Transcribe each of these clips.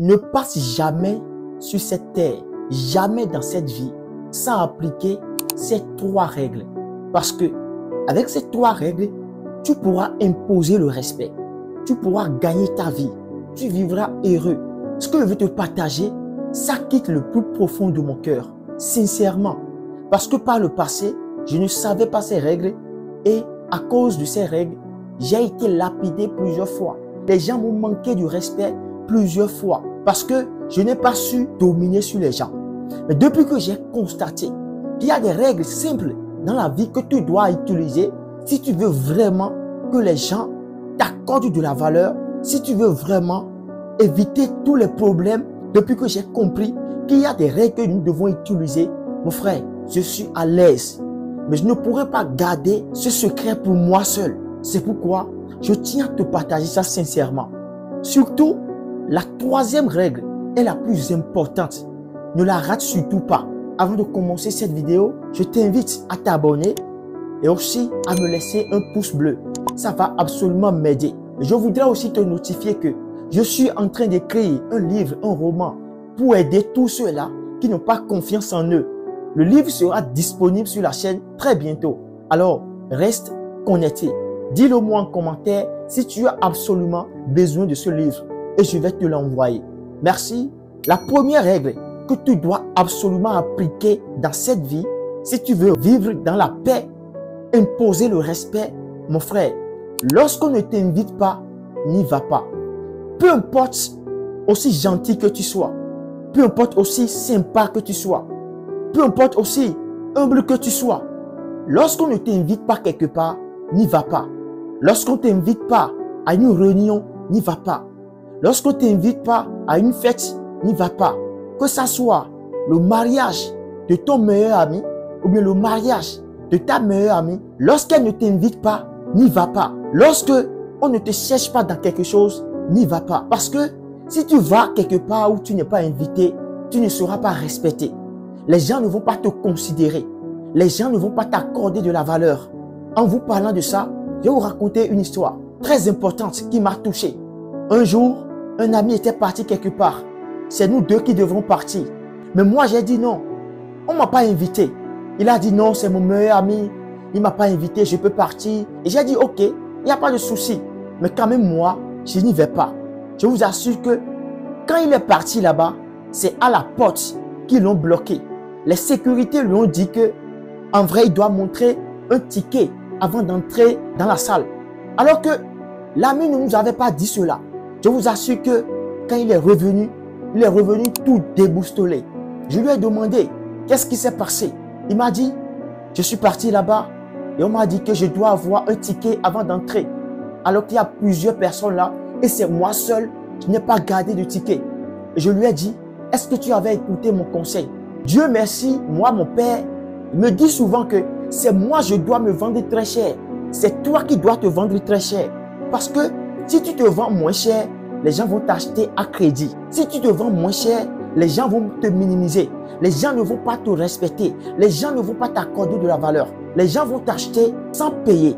ne passe jamais sur cette terre, jamais dans cette vie, sans appliquer ces 3 règles. Parce que avec ces 3 règles, tu pourras imposer le respect. Tu pourras gagner ta vie. Tu vivras heureux. Ce que je veux te partager, ça quitte le plus profond de mon cœur. Sincèrement. Parce que par le passé, je ne savais pas ces règles. Et à cause de ces règles, j'ai été lapidé plusieurs fois. Les gens m'ont manqué du respect plusieurs fois. Parce que je n'ai pas su dominer sur les gens. Mais depuis que j'ai constaté qu'il y a des règles simples dans la vie que tu dois utiliser si tu veux vraiment que les gens t'accordent de la valeur, si tu veux vraiment éviter tous les problèmes, depuis que j'ai compris qu'il y a des règles que nous devons utiliser, mon frère, je suis à l'aise. Mais je ne pourrais pas garder ce secret pour moi seul. C'est pourquoi je tiens à te partager ça sincèrement. Surtout, la 3e règle est la plus importante. Ne la rate surtout pas. Avant de commencer cette vidéo, je t'invite à t'abonner et aussi à me laisser un pouce bleu. Ça va absolument m'aider. Je voudrais aussi te notifier que je suis en train d'écrire un livre, un roman pour aider tous ceux-là qui n'ont pas confiance en eux. Le livre sera disponible sur la chaîne très bientôt. Alors, reste connecté. Dis-le moi en commentaire si tu as absolument besoin de ce livre et je vais te l'envoyer. Merci. La première règle que tu dois absolument appliquer dans cette vie, si tu veux vivre dans la paix, imposer le respect, mon frère, lorsqu'on ne t'invite pas, n'y va pas. Peu importe aussi gentil que tu sois, peu importe aussi sympa que tu sois, peu importe aussi humble que tu sois, lorsqu'on ne t'invite pas quelque part, n'y va pas. Lorsqu'on ne t'invite pas à une réunion, n'y va pas. Lorsqu'on ne t'invite pas à une fête, n'y va pas. Que ça soit le mariage de ton meilleur ami ou bien le mariage de ta meilleure amie, lorsqu'elle ne t'invite pas, n'y va pas. Lorsque on ne te cherche pas dans quelque chose, n'y va pas. Parce que si tu vas quelque part où tu n'es pas invité, tu ne seras pas respecté. Les gens ne vont pas te considérer. Les gens ne vont pas t'accorder de la valeur. En vous parlant de ça, je vais vous raconter une histoire très importante qui m'a touché. Un jour, un ami était parti quelque part. C'est nous deux qui devrons partir. Mais moi, j'ai dit non. On ne m'a pas invité. Il a dit non, c'est mon meilleur ami. Il ne m'a pas invité, je peux partir. Et j'ai dit ok, il n'y a pas de souci. Mais quand même, moi, je n'y vais pas. Je vous assure que quand il est parti là-bas, c'est à la porte qu'ils l'ont bloqué. Les sécurités lui ont dit que, en vrai, il doit montrer un ticket avant d'entrer dans la salle. Alors que l'ami ne nous avait pas dit cela. Je vous assure que quand il est revenu tout déboustolé. Je lui ai demandé, qu'est-ce qui s'est passé? Il m'a dit, je suis parti là-bas et on m'a dit que je dois avoir un ticket avant d'entrer. Alors qu'il y a plusieurs personnes là et c'est moi seul qui n'ai pas gardé de ticket. Et je lui ai dit, est-ce que tu avais écouté mon conseil? Dieu merci, moi mon père, il me dit souvent que c'est moi je dois me vendre très cher. C'est toi qui dois te vendre très cher. Parce que si tu te vends moins cher, les gens vont t'acheter à crédit. Si tu te vends moins cher, les gens vont te minimiser. Les gens ne vont pas te respecter. Les gens ne vont pas t'accorder de la valeur. Les gens vont t'acheter sans payer.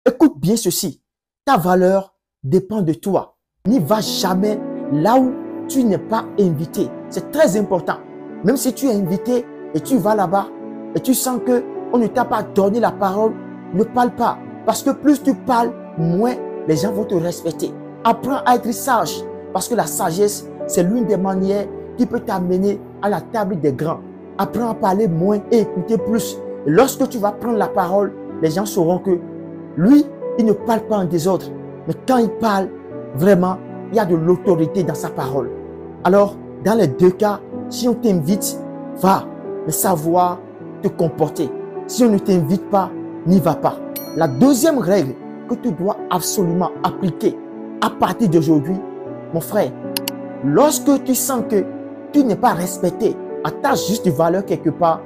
Écoute bien ceci. Ta valeur dépend de toi. N'y va jamais là où tu n'es pas invité. C'est très important. Même si tu es invité et tu vas là-bas et tu sens que on ne t'a pas donné la parole, ne parle pas. Parce que plus tu parles, moins les gens vont te respecter. Apprends à être sage. Parce que la sagesse, c'est l'une des manières qui peut t'amener à la table des grands. Apprends à parler moins et écouter plus. Et lorsque tu vas prendre la parole, les gens sauront que lui, il ne parle pas en désordre. Mais quand il parle, vraiment, il y a de l'autorité dans sa parole. Alors, dans les deux cas, si on t'invite, va, mais savoir te comporter. Si on ne t'invite pas, n'y va pas. La deuxième règle que tu dois absolument appliquer à partir d'aujourd'hui, mon frère, lorsque tu sens que tu n'es pas respecté à ta juste valeur quelque part,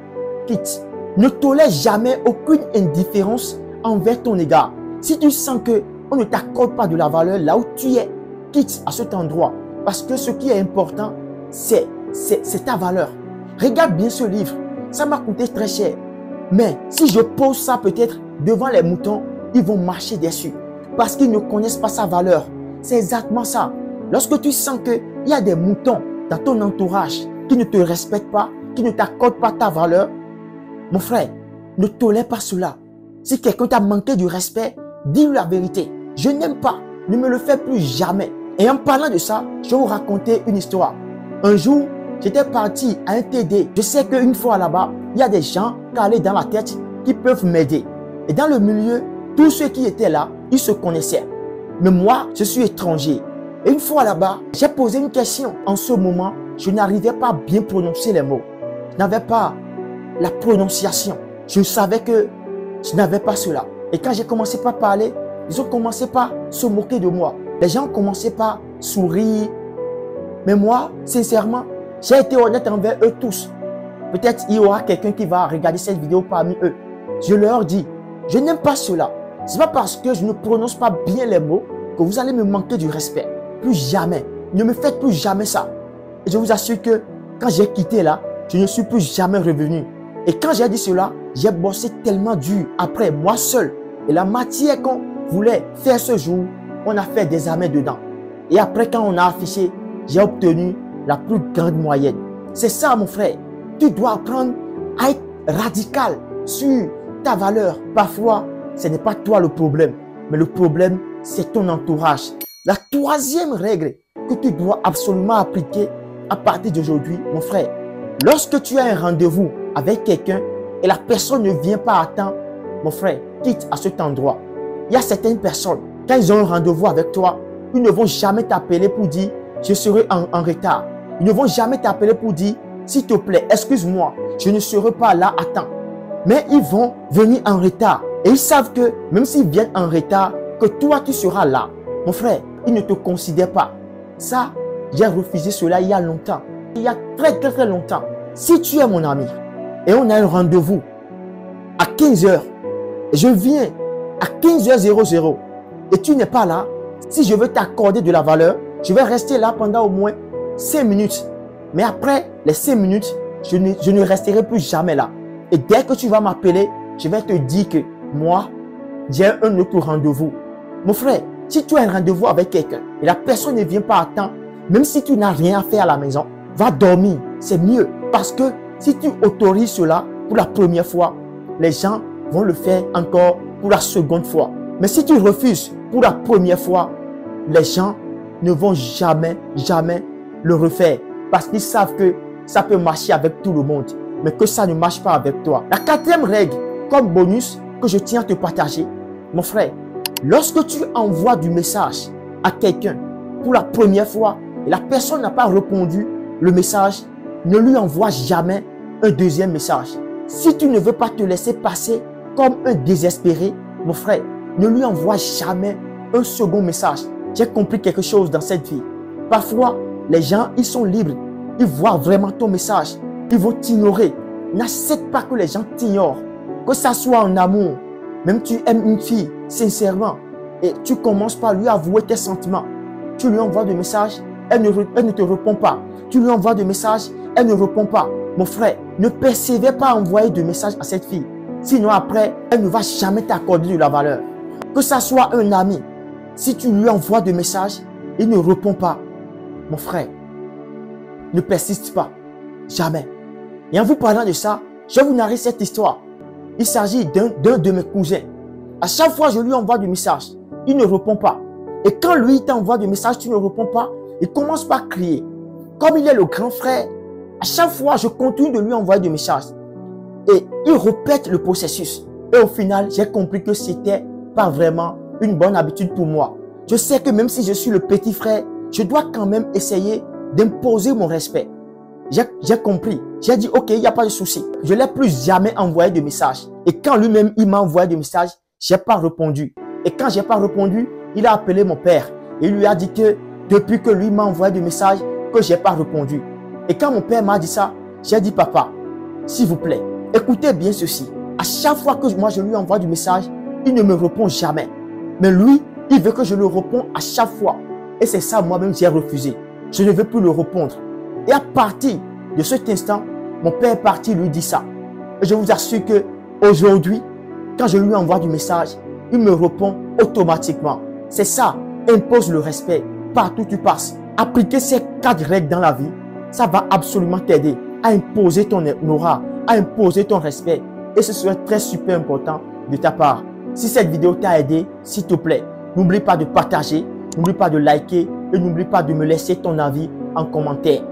quitte. Ne tolère jamais aucune indifférence envers ton égard. Si tu sens qu'on ne t'accorde pas de la valeur là où tu es, quitte à cet endroit. Parce que ce qui est important, c'est ta valeur. Regarde bien ce livre. Ça m'a coûté très cher. Mais si je pose ça peut-être devant les moutons, ils vont marcher dessus. Parce qu'ils ne connaissent pas sa valeur. C'est exactement ça. Lorsque tu sens que il y a des moutons dans ton entourage qui ne te respectent pas, qui ne t'accordent pas ta valeur, mon frère, ne tolère pas cela. Si quelqu'un t'a manqué du respect, dis-lui la vérité. Je n'aime pas, ne me le fais plus jamais. Et en parlant de ça, je vais vous raconter une histoire. Un jour, j'étais parti à un TD. Je sais qu'une fois là-bas, il y a des gens calés dans la tête qui peuvent m'aider. Et dans le milieu, tous ceux qui étaient là, ils se connaissaient. Mais moi, je suis étranger. Et une fois là-bas, j'ai posé une question. En ce moment, je n'arrivais pas à bien prononcer les mots. Je n'avais pas la prononciation. Je savais que je n'avais pas cela. Et quand j'ai commencé par parler, ils ont commencé par se moquer de moi. Les gens ont commencé par sourire. Mais moi, sincèrement, j'ai été honnête envers eux tous. Peut-être il y aura quelqu'un qui va regarder cette vidéo parmi eux. Je leur dis, je n'aime pas cela. Ce n'est pas parce que je ne prononce pas bien les mots que vous allez me manquer du respect. Plus jamais. Ne me faites plus jamais ça. Et je vous assure que quand j'ai quitté là, je ne suis plus jamais revenu. Et quand j'ai dit cela, j'ai bossé tellement dur après, moi seul. Et la matière qu'on voulait faire ce jour, on a fait des examens dedans. Et après, quand on a affiché, j'ai obtenu la plus grande moyenne. C'est ça, mon frère. Tu dois apprendre à être radical sur ta valeur. Parfois, ce n'est pas toi le problème, mais le problème, c'est ton entourage. La troisième règle que tu dois absolument appliquer à partir d'aujourd'hui, mon frère, lorsque tu as un rendez-vous avec quelqu'un et la personne ne vient pas à temps, mon frère, quitte à cet endroit. Il y a certaines personnes, quand ils ont un rendez-vous avec toi, ils ne vont jamais t'appeler pour dire « je serai en retard ». Ils ne vont jamais t'appeler pour dire « s'il te plaît, excuse-moi, je ne serai pas là à temps ». Mais ils vont venir en retard. Et ils savent que même s'ils viennent en retard, que toi tu seras là. Mon frère, ils ne te considèrent pas. Ça, j'ai refusé cela il y a longtemps. Il y a très longtemps. Si tu es mon ami et on a un rendez-vous à 15 h, je viens à 15h00 et tu n'es pas là, si je veux t'accorder de la valeur, je vais rester là pendant au moins 5 minutes. Mais après les 5 minutes, je ne resterai plus jamais là. Et dès que tu vas m'appeler, je vais te dire que moi, j'ai un autre rendez-vous. Mon frère, si tu as un rendez-vous avec quelqu'un et la personne ne vient pas à temps, même si tu n'as rien à faire à la maison, va dormir. C'est mieux. Parce que si tu autorises cela pour la première fois, les gens vont le faire encore pour la seconde fois. Mais si tu refuses pour la première fois, les gens ne vont jamais le refaire. Parce qu'ils savent que ça peut marcher avec tout le monde, mais que ça ne marche pas avec toi. La quatrième règle, comme bonus, que je tiens à te partager, mon frère, lorsque tu envoies du message à quelqu'un pour la première fois et la personne n'a pas répondu le message, ne lui envoie jamais un deuxième message. Si tu ne veux pas te laisser passer comme un désespéré, mon frère, ne lui envoie jamais un second message. J'ai compris quelque chose dans cette vie. Parfois, les gens, ils sont libres. Ils voient vraiment ton message. Ils vont t'ignorer. N'accepte pas que les gens t'ignorent. Que ça soit en amour. Même tu aimes une fille, sincèrement, et tu commences par lui avouer tes sentiments. Tu lui envoies des messages, elle ne te répond pas. Tu lui envoies des messages, elle ne répond pas. Mon frère, ne persévère pas à envoyer de messages à cette fille. Sinon après, elle ne va jamais t'accorder de la valeur. Que ça soit un ami, si tu lui envoies des messages, il ne répond pas. Mon frère, ne persiste pas. Jamais. Et en vous parlant de ça, je vais vous narrer cette histoire. Il s'agit d'un de mes cousins. À chaque fois, je lui envoie des messages. Il ne répond pas. Et quand lui t'envoie des messages, tu ne réponds pas, il commence par crier. Comme il est le grand frère, à chaque fois, je continue de lui envoyer des messages. Et il répète le processus. Et au final, j'ai compris que c'était pas vraiment une bonne habitude pour moi. Je sais que même si je suis le petit frère, je dois quand même essayer d'imposer mon respect. J'ai compris. J'ai dit, ok, il n'y a pas de souci. Je ne l'ai plus jamais envoyé de message. Et quand lui-même, il m'a envoyé des messages, je n'ai pas répondu. Et quand je n'ai pas répondu, il a appelé mon père. Et il lui a dit que depuis que lui m'a envoyé des messages, que je n'ai pas répondu. Et quand mon père m'a dit ça, j'ai dit, papa, s'il vous plaît, écoutez bien ceci. À chaque fois que moi je lui envoie du message, il ne me répond jamais. Mais lui, il veut que je le réponde à chaque fois. Et c'est ça, moi-même, j'ai refusé. Je ne veux plus le répondre. Et à partir de cet instant, mon père est parti lui dire ça. Et je vous assure que aujourd'hui, quand je lui envoie du message, il me répond automatiquement. C'est ça, impose le respect partout où tu passes. appliquer ces 4 règles dans la vie, ça va absolument t'aider à imposer ton aura, à imposer ton respect. Et ce serait très super important de ta part. Si cette vidéo t'a aidé, s'il te plaît, n'oublie pas de partager, n'oublie pas de liker et n'oublie pas de me laisser ton avis en commentaire.